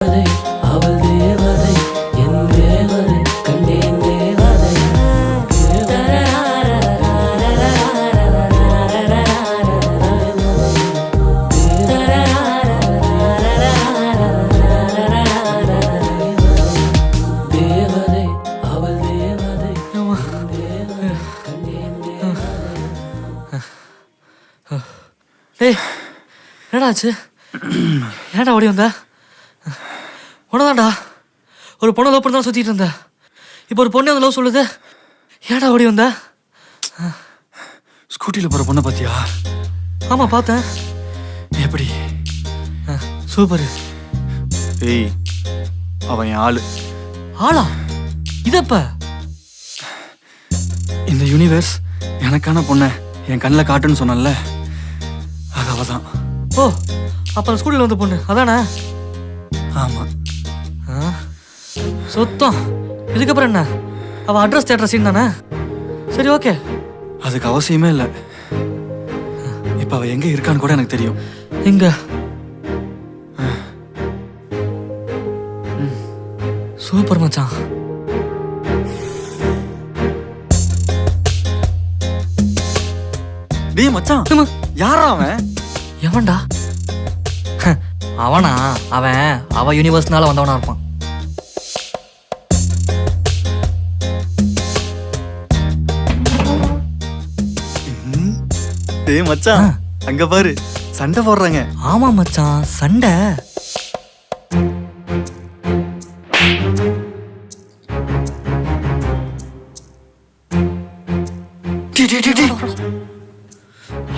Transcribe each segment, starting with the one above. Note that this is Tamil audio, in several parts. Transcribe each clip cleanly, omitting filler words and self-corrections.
அவள் தேவதை என் தேவதை கண்டேன் தேவதை தேவதை அவள் தேவதை கண்டேன் டேய் என்னடாச்சு? ஏன்டா ஓடி வந்த? உனதான்டா ஒரு பொண்ணை லவ் பண்ணி தான் சுற்றிட்டு இருந்த. இப்போ ஒரு பொண்ணு வந்து லவ் சொல்லுது. ஏன்டா ஓடி வந்த? ஸ்கூட்டியில் போகிற பொண்ணை பார்த்தியா? ஆமாம் பார்த்தேன். எப்படி? சூப்பர். ஏய், அவன் என் ஆளு. ஆளா? இதப்ப இந்த யூனிவர்ஸ் எனக்கான பொண்ணை என் கண்ணில் காட்டுன்னு சொன்னல, அது அவ தான். ஓ, அப்போ ஸ்கூட்டியில் வந்த பொண்ணு அதானே? ஆமாம். சுத்தம். இதுக்கப்புறம் என்ன? அவள் அட்ரஸ் தேடுற சீன் தானே? சரி, ஓகே. அதுக்கு அவசியமே இல்லை. இப்போ அவள் எங்கே இருக்கான்னு கூட எனக்கு தெரியும். எங்க? சூப்பர் மச்சான். டேய் மச்சான், யாரா அவன்? எவன்டா அவனா? அவன் அவ யூனிவர்ஸ்னால வந்தவனா இருப்பான். டேய் மச்சான், அங்க பாரு, சண்டை போடுறாங்க. ஆமா மச்சான், சண்டை.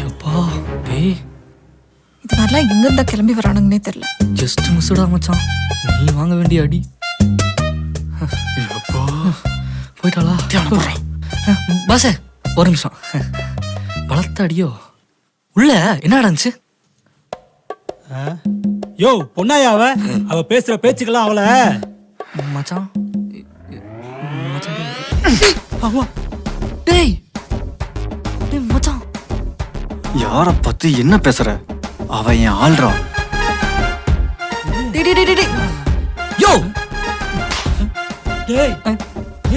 எப்பா டேய், இது மாதிரிலாம் எங்கிருந்தா கிளம்பி வரானுங்கன்னே தெரியல. ஜஸ்ட் மிஸ்டா மச்சான். நீ வாங்க வேண்டிய அடி. போயிட்டாளா? பாசே ஒரு நிமிஷம். பலத்த அடியோ. உள்ள என்ன நடந்துச்சு? யோ பொண்ணாயா அவ பேசுற பேச்சுக்கெல்லாம் அவளை மச்சான். மச்சான் டேய் டேய் மச்சான். யார பத்தி என்ன பேசுற? அவ என் ஆள்றா. டேய் டேய் டேய் யோ டேய்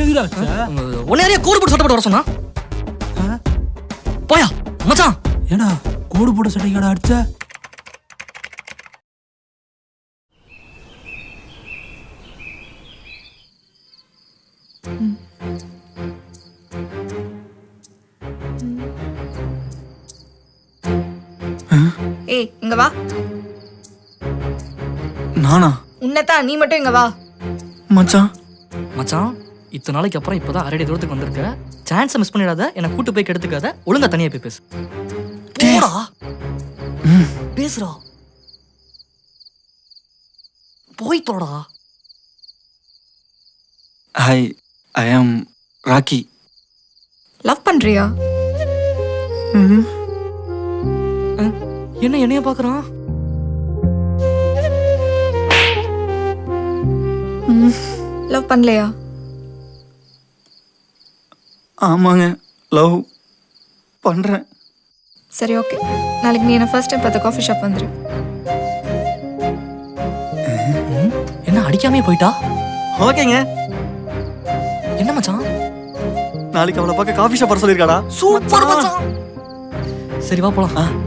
ஏதுடா உன்னை யாரையா கோடு போட்டு சட்டை போட்டு வர சொன்னா? போயா மச்சான். ஏடா கோடு போட்டு சட்டைக்காடா அடிச்ச? ஏய் இங்க வா. நானா? உன்னதான், நீ மட்டும் இங்க வா. மச்சான் மச்சான், இத்தனை நாளைக்கு அப்புறம் இப்பதான் அரடி தூரத்துக்கு வந்திருக்க. சான்ஸை மிஸ் பண்ணிடாத. என்னை கூட்டு போய் கெடுத்துக்காத. ஒழுங்கா தனியா போய் பேசு. போடா பேசுறா. போய் தோடா. ஐ ஆம் ராக்கி. லவ் பண்றியா? என்ன என்னைய பாக்குறான்? லவ் பண்ணலையா? ஆமாங்க, லவ் பண்றேன். சரி, ஓகே. நாளைக்கு நீ என்ன ஃபர்ஸ்ட் டைம் பார்த்த காஃபி ஷாப் வந்துரு. என்ன அடிக்காமே போயிட்டா? ஓகேங்க. என்ன மச்சான்? நாளைக்கு அவளை பார்க்க காஃபி ஷாப் வர சொல்லிருக்காடா. சூப்பர் மச்சான். சரி வா போலாம்.